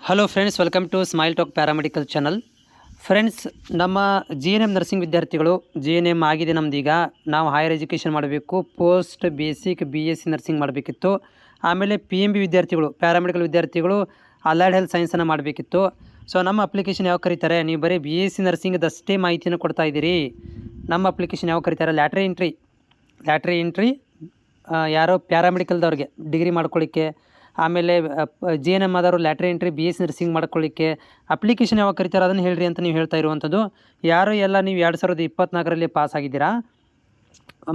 Hello friends, welcome to Smile Talk paramedical channel. Friends, ನಮ್ಮ GNM nursing ವಿದ್ಯಾರ್ಥಿಗಳು GNM ಆಗಿದೆ ನಮ್ಮದೀಗ. ನಾವು ಹೈಯರ್ ಎಜುಕೇಷನ್ ಮಾಡಬೇಕು, ಪೋಸ್ಟ್ ಬೇಸಿಕ್ BSc ನರ್ಸಿಂಗ್ ಮಾಡಬೇಕಿತ್ತು. ಆಮೇಲೆ PMB ವಿದ್ಯಾರ್ಥಿಗಳು, ಪ್ಯಾರಾಮೆಡಿಕಲ್ ವಿದ್ಯಾರ್ಥಿಗಳು ಅಲೈಡ್ ಹೆಲ್ತ್ ಸೈನ್ಸನ್ನು ಮಾಡಬೇಕಿತ್ತು. ಸೊ ನಮ್ಮ ಅಪ್ಲಿಕೇಶನ್ ಯಾವ ಕರೀತಾರೆ, ನೀವು ಬರೀ BSc ನರ್ಸಿಂಗ್ದಷ್ಟೇ ಮಾಹಿತಿಯನ್ನು ಕೊಡ್ತಾ ಇದ್ದೀರಿ. ನಮ್ಮ ಅಪ್ಲಿಕೇಶನ್ ಯಾವ ಕರೀತಾರೆ, ಲ್ಯಾಟ್ರಿ ಎಂಟ್ರಿ ಯಾರೋ ಪ್ಯಾರಾಮೆಡಿಕಲ್ದವ್ರಿಗೆ ಡಿಗ್ರಿ ಮಾಡ್ಕೊಳ್ಳಿಕ್ಕೆ, ಆಮೇಲೆ GNM ಆದವರು ಲ್ಯಾಟ್ರಿ ಎಂಟ್ರಿ BSc ನರ್ಸಿಂಗ್ ಮಾಡ್ಕೊಳ್ಳಿಕ್ಕೆ ಅಪ್ಲಿಕೇಶನ್ ಯಾವಾಗ ಕರೀತಾರೆ ಅದನ್ನು ಹೇಳ್ರಿ ಅಂತ ನೀವು ಹೇಳ್ತಾ ಇರುವಂಥದ್ದು. ಯಾರು ಎಲ್ಲ ನೀವು 2024ರಲ್ಲಿ ಪಾಸ್ ಆಗಿದ್ದೀರಾ,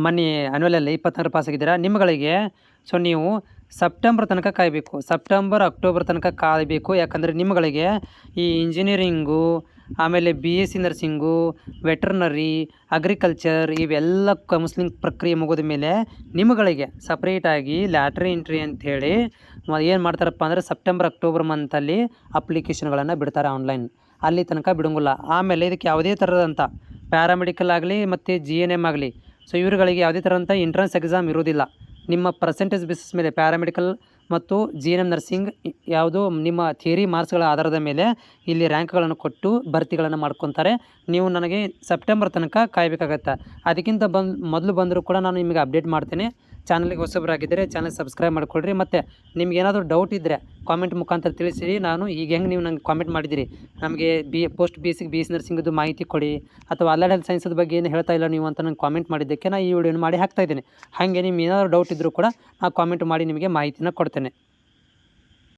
ಮೊನ್ನೆ ಅನ್ಯುವಲಲ್ಲಿ 24 ಪಾಸ್ ಆಗಿದ್ದೀರಾ, ನಿಮ್ಮಗಳಿಗೆ ಸೊ ನೀವು ಸೆಪ್ಟೆಂಬರ್ ತನಕ ಕಾಯಬೇಕು. ಸೆಪ್ಟೆಂಬರ್ ಅಕ್ಟೋಬರ್ ತನಕ ಕಾಯಬೇಕು. ಯಾಕಂದರೆ ನಿಮ್ಮಗಳಿಗೆ ಈ ಇಂಜಿನಿಯರಿಂಗು, ಆಮೇಲೆ BSc ನರ್ಸಿಂಗು, ವೆಟ್ರನರಿ, ಅಗ್ರಿಕಲ್ಚರ್ ಇವೆಲ್ಲ ಕೌನ್ಸ್ಲಿಂಗ್ ಪ್ರಕ್ರಿಯೆ ಮುಗಿದ ಮೇಲೆ ನಿಮ್ಮಗಳಿಗೆ ಸಪ್ರೇಟಾಗಿ ಲ್ಯಾಟ್ರಿ ಎಂಟ್ರಿ ಅಂಥೇಳಿ ಏನು ಮಾಡ್ತಾರಪ್ಪ ಅಂದರೆ ಸೆಪ್ಟೆಂಬರ್ ಅಕ್ಟೋಬರ್ ಮಂತಲ್ಲಿ ಅಪ್ಲಿಕೇಶನ್ಗಳನ್ನು ಬಿಡ್ತಾರೆ ಆನ್ಲೈನ್. ಅಲ್ಲಿ ತನಕ ಬಿಡೋಂಗಿಲ್ಲ. ಆಮೇಲೆ ಇದಕ್ಕೆ ಯಾವುದೇ ಥರದಂಥ ಪ್ಯಾರಾಮೆಡಿಕಲ್ ಆಗಲಿ ಮತ್ತು GNM ಆಗಲಿ, ಸೊ ಇವ್ರುಗಳಿಗೆ ಯಾವುದೇ ಥರದಂಥ ಎಂಟ್ರೆನ್ಸ್ ಎಕ್ಸಾಮ್ ಇರೋದಿಲ್ಲ. ನಿಮ್ಮ ಪರ್ಸೆಂಟೇಜ್ ಬೇಸಿಸ್ ಮೇಲೆ ಪ್ಯಾರಾಮೆಡಿಕಲ್ ಮತ್ತು GNM ನರ್ಸಿಂಗ್ ಯಾವುದು ನಿಮ್ಮ ಥಿಯರಿ ಮಾರ್ಕ್ಸ್ಗಳ ಆಧಾರದ ಮೇಲೆ ಇಲ್ಲಿ ರ್ಯಾಂಕ್ಗಳನ್ನು ಕೊಟ್ಟು ಭರ್ತಿಗಳನ್ನು ಮಾಡ್ಕೊತಾರೆ. ನೀವು ನನಗೆ ಸೆಪ್ಟೆಂಬರ್ ತನಕ ಕಾಯಬೇಕಾಗತ್ತೆ. ಅದಕ್ಕಿಂತ ಮೊದಲು ಬಂದರೂ ಕೂಡ ನಾನು ನಿಮಗೆ ಅಪ್ಡೇಟ್ ಮಾಡ್ತೇನೆ. ಚಾನಲ್ಗೆ ಹೊಸಬರಾಗಿದ್ದರೆ ಚಾನಲ್ ಸಬ್ಸ್ಕ್ರೈಬ್ ಮಾಡ್ಕೊಳ್ರಿ. ಮತ್ತು ನಿಮ್ಗೆ ಏನಾದರೂ ಡೌಟ್ ಇದ್ದರೆ ಕಾಮೆಂಟ್ ಮುಖಾಂತರ ತಿಳಿಸಿರಿ. ನಾನು ಈಗ ಹೆಂಗೆ ನೀವು ನಂಗೆ ಕಾಮೆಂಟ್ ಮಾಡಿದಿರಿ, ನಮಗೆ ಪೋಸ್ಟ್ ಬೇಸಿಕ್ BSc ನರ್ಸಿಂಗದು ಮಾಹಿತಿ ಕೊಡಿ ಅಥವಾ ಅಲೈಡ್ ಹೆಲ್ತ್ ಸೈನ್ಸದ ಬಗ್ಗೆ ಏನು ಹೇಳ್ತಾ ಇಲ್ಲ ನೀವು ಅಂತ ನಂಗೆ ಕಾಮೆಂಟ್ ಮಾಡಿದ್ದಕ್ಕೆ ನಾನು ಈ ವಿಡಿಯೋನ ಮಾಡಿ ಹಾಕ್ತಾಯಿದ್ದೀನಿ. ಹಾಗೆ ನಿಮ್ಗೆ ಏನಾದರೂ ಡೌಟ್ ಇದ್ದರೂ ಕೂಡ ನಾನು ಕಾಮೆಂಟ್ ಮಾಡಿ ನಿಮಗೆ ಮಾಹಿತಿನ ಕೊಡ್ತೇನೆ.